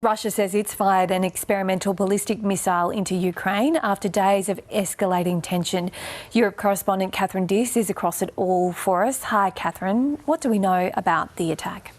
Russia says it's fired an experimental ballistic missile into Ukraine after days of escalating tension. Europe correspondent Catherine Diss is across it all for us. Hi, Catherine. What do we know about the attack?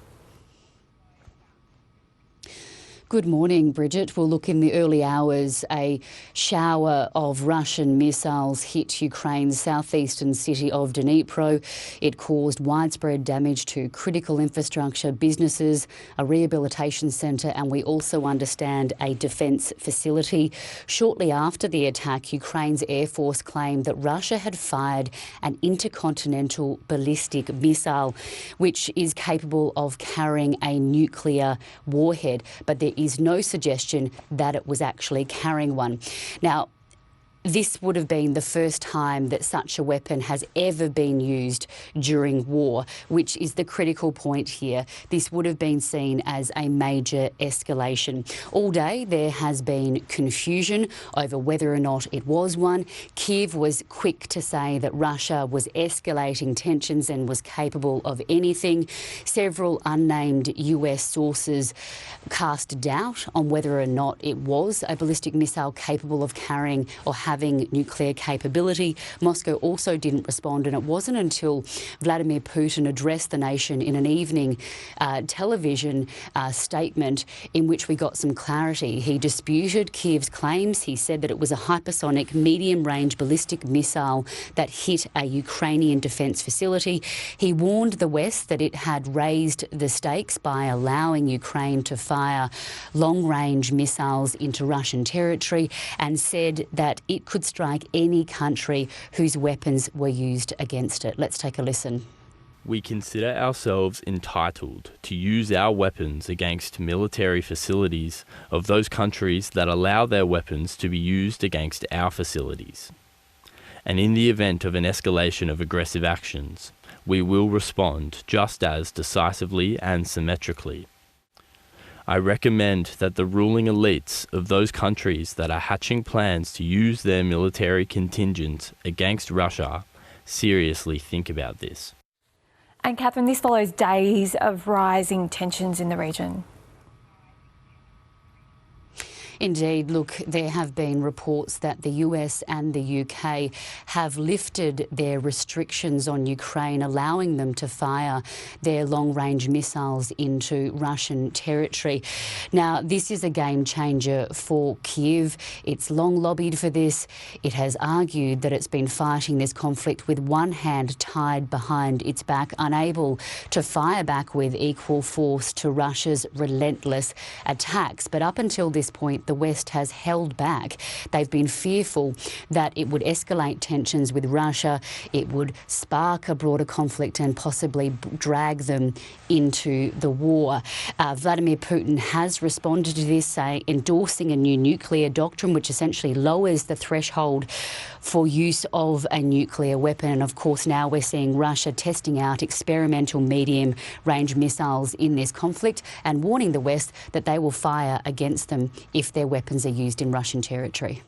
Good morning, Bridget. Well, look, in the early hours, a shower of Russian missiles hit Ukraine's southeastern city of Dnipro. It caused widespread damage to critical infrastructure, businesses, a rehabilitation centre, and we also understand a defence facility. Shortly after the attack, Ukraine's Air Force claimed that Russia had fired an intercontinental ballistic missile, which is capable of carrying a nuclear warhead, but there is no suggestion that it was actually carrying one. Now, this would have been the first time that such a weapon has ever been used during war, which is the critical point here. This would have been seen as a major escalation. All day there has been confusion over whether or not it was one. Kyiv was quick to say that Russia was escalating tensions and was capable of anything. Several unnamed US sources cast doubt on whether or not it was a ballistic missile capable of carrying or having nuclear capability. Moscow also didn't respond, and it wasn't until Vladimir Putin addressed the nation in an evening television statement in which we got some clarity. He disputed Kyiv's claims. He said that it was a hypersonic medium-range ballistic missile that hit a Ukrainian defence facility. He warned the West that it had raised the stakes by allowing Ukraine to fire long-range missiles into Russian territory, and said that it could strike any country whose weapons were used against it. Let's take a listen. We consider ourselves entitled to use our weapons against military facilities of those countries that allow their weapons to be used against our facilities. And in the event of an escalation of aggressive actions, we will respond just as decisively and symmetrically. I recommend that the ruling elites of those countries that are hatching plans to use their military contingents against Russia seriously think about this. And Catherine, this follows days of rising tensions in the region. Indeed, look, there have been reports that the US and the UK have lifted their restrictions on Ukraine, allowing them to fire their long-range missiles into Russian territory. Now, this is a game changer for Kyiv. It's long lobbied for this. It has argued that it's been fighting this conflict with one hand tied behind its back, unable to fire back with equal force to Russia's relentless attacks. But up until this point, the West has held back. They've been fearful that it would escalate tensions with Russia, it would spark a broader conflict and possibly drag them into the war. Vladimir Putin has responded to this, endorsing a new nuclear doctrine which essentially lowers the threshold for use of a nuclear weapon. And of course, now we're seeing Russia testing out experimental medium-range missiles in this conflict and warning the West that they will fire against them if their weapons are used in Russian territory.